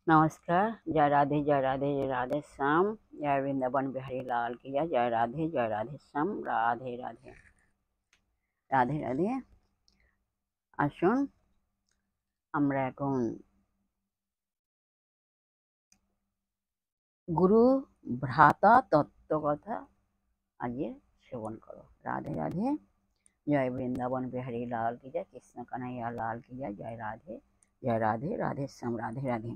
नमस्कार। जय राधे जय राधे जय राधे श्याम। जय वृंदावन बिहारी लाल की जय जय राधे श्याम। राधे राधे राधे राधे। আসুন আমরা এখন গুরু ভ্রাতা তত্ত্বকথা আজকে শ্রবণ করো। রাধে রাধে। জয় বৃন্দাবন বিহারী লাল কি জয়, কৃষ্ণ কানাইয়া লাল কি জয়। জয় রাধে রাধে শ্যাম। রাধে রাধে।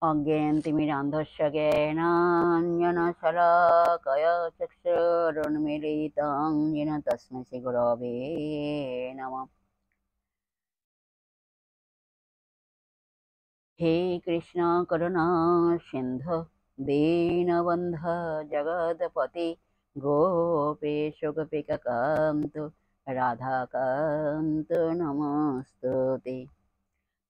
अज्ञानतिमिरान्धस्य ज्ञानाञ्जनशलाकया चक्षुरुन्मीलितं येन तस्मै श्रीगुरवे नमः। हे कृष्ण करुणा सिन्धु दीनबन्धु जगत्पते गोपेश गोपिकान्त राधाकान्त नमस्तुते।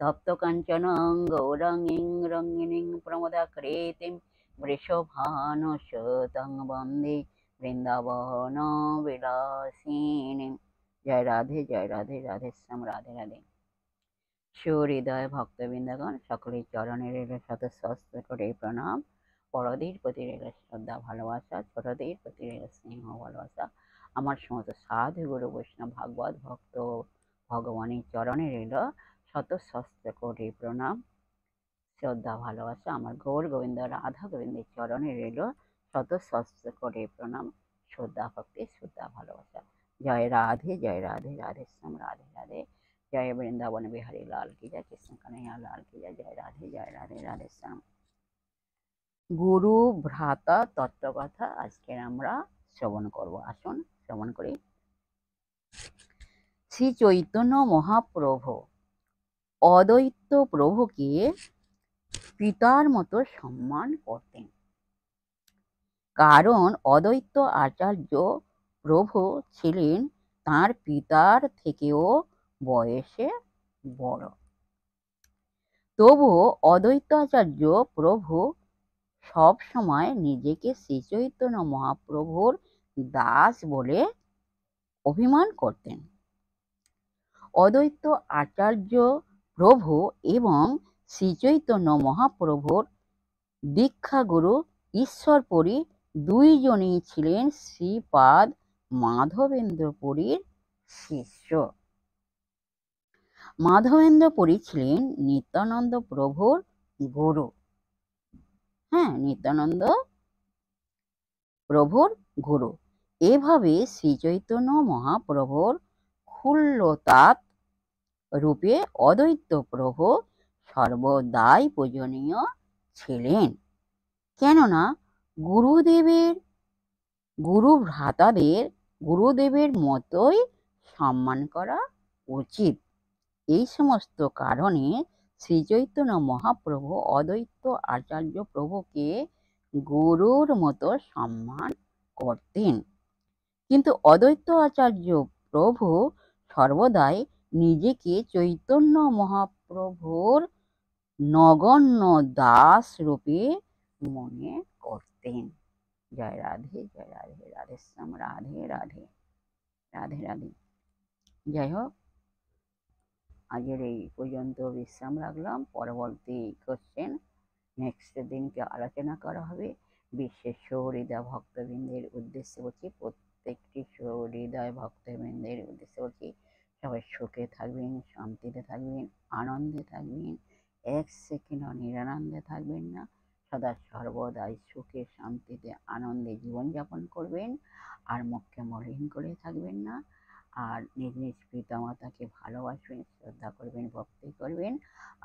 तप्तकाञ्चनं गौराङ्गीं रङ्गिणीं प्रमदाकृतिं वृषभानुसुतं वन्दे বৃন্দাবনবিলাসিনীं। জয় রাধে রাধে শ্যাম। রাধে রাধে। সুহৃদয় ভক্তবৃন্দগণ, সকলের চরণে রইল শত সহস্র কোটি প্রণাম। বড়দের প্রতি রইল শ্রদ্ধা ভালোবাসা, ছোটদের প্রতি রইল স্নেহ ভালোবাসা। আমার সমস্ত সাধু গুরু বৈষ্ণব ভাগবত ভক্ত ভগবানের চরণে রইল শত সহস্র কোটি প্রণাম, শ্রদ্ধা ভালোবাসা। আমার গৌর গোবিন্দ রাধা গোবিন্দের চরণে রইল শত সহস্র কোটি প্রণাম, শ্রদ্ধা ভক্তি শ্রদ্ধা ভালোবাসা। জয় রাধে রাধে শ্যাম। রাধে রাধে। জয় বৃন্দাবন বিহারী লাল কি জয়, কৃষ্ণ কানাইয়া লাল কি জয়। জয় রাধে রাধে শ্যাম। গুরু ভ্রাতা তত্ত্বকথা আজকের আমরা শ্রবণ করব। আসুন শ্রবণ করি। শ্রী চৈতন্য মহাপ্রভু অদ্বৈত প্রভুকে পিতার মতো সম্মান করতেন, কারণ অদ্বৈত আচার্য প্রভু ছিলেন তাঁর পিতার থেকেও বয়সে বড়। তবুও অদ্বৈত আচার্য প্রভু সব সময় নিজেকে শ্রী চৈতন্য মহাপ্রভুর দাস বলে অভিমান করতেন। অদ্বৈত আচার্য প্রভু এবং শ্রী চৈতন্য মহাপ্রভুর দীক্ষাগুরু ঈশ্বরপুরী দুইজনই ছিলেন শ্রীপাদ মাধবেন্দ্রপুরীর শিষ্য। মাধবেন্দ্রপুরী ছিলেন নিত্যানন্দ প্রভুর গুরু। নিত্যানন্দ প্রভুর গুরু। এভাবে শ্রী চৈতন্য মহাপ্রভুর খুল্লতাৎ রূপে অদ্বৈত প্রভু সর্বদাই পূজনীয় ছিলেন, কেননা গুরুদেবের মতোই সম্মান করা উচিত। এই সমস্ত কারণে শ্রী চৈতন্য মহাপ্রভু অদ্বৈত আচার্য প্রভুকে গুরুর মতো সম্মান করতেন। কিন্তু অদ্বৈত আচার্য প্রভু সর্বদাই নিজেকে চৈতন্য মহাপ্রভুর নগণ্য দাস রূপে মনে করতেন। জয় রাধে রাধে শ্যাম। রাধে রাধে রাধে রাধে। যাই হোক, আজকের এই পর্যন্ত বিশ্রাম রাখলাম। পরবর্তী কোশ্চেন নেক্সট দিনকে আলোচনা করা হবে। বিশ্বের সহৃদয় ভক্তবৃন্দের উদ্দেশ্যে বলছি, প্রত্যেকটি সহৃদয় ভক্তবৃন্দের উদ্দেশ্যে বলছি, সবাই সুখে থাকবেন, শান্তিতে থাকবেন, আনন্দে থাকবেন, এক সেকেন্ডও নিরানন্দে থাকবেন না। সদা সর্বদাই সুখে শান্তিতে আনন্দে জীবনযাপন করবেন, আর মুখকে মলিন করে থাকবেন না। আর নিজ নিজ পিতামাতাকে ভালোবাসবেন, শ্রদ্ধা করবেন, ভক্তি করবেন।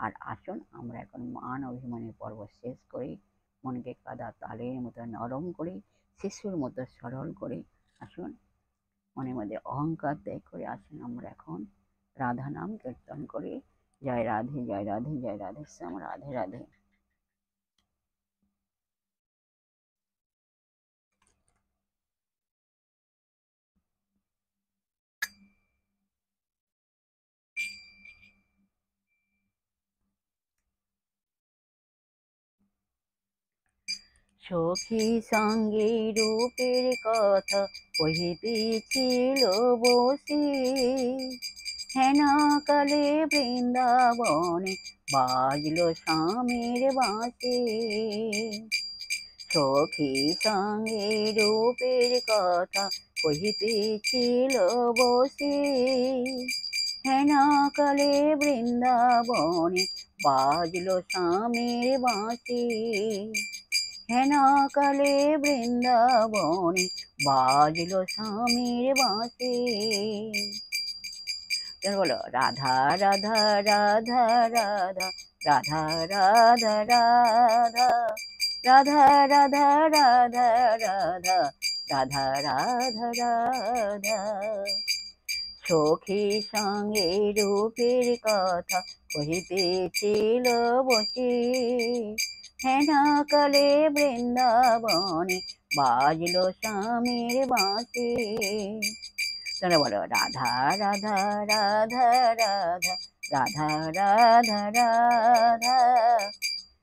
আর আসুন আমরা এখন মান অভিমানের পর্ব শেষ করি, মনকে কাদা তালের মতো নরম করি, শিশুর মতো সরল করি। আসুন মনের মধ্যে অহংকার ত্যাগ করে আসুন আমরা এখন রাধা নাম কীর্তন করি। জয় রাধে জয় রাধে শ্যাম। রাধে রাধে। সখী সঙ্গে রূপের কথা কহিতেছিল বসে, হেন কালে বৃন্দাবনে বাজলো স্বামীর বাঁশি। সখী সঙ্গে রূপের কথা কহিতেছিল বসে। হেন কালে বৃন্দাবনে বাজলো স্বামীর বাঁশি। হেন কালে বৃন্দাবনে বাজলো স্বামীর বাঁশি। বলো রাধা রাধা রাধা রাধা রাধা রাধা রাধা রাধা রাধা রাধা রাধা রাধা রাধা রাধা। সখী সঙ্গে রূপের কথা কহিতেছিল বসে। হেন কালে বৃন্দাবনে বাজলো স্বামীর বাঁশি। তোমরা বলো রাধা রাধা রাধা রাধা রাধা রাধা রাধা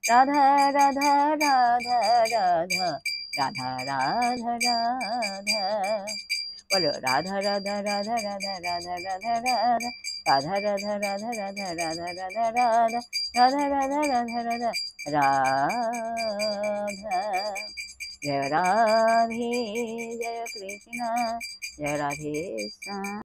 রাধা রাধা রাধা রাধা রাধা রাধা রাধা। বলো রাধা রাধা রাধা রাধা রাধা রাধা রাধা রাধা রাধা রাধা রাধা রাধা রাধা রাধা রাধা রাধা রাধা রাধা। जय राधे जय कृष्ण जय राधे श्याम।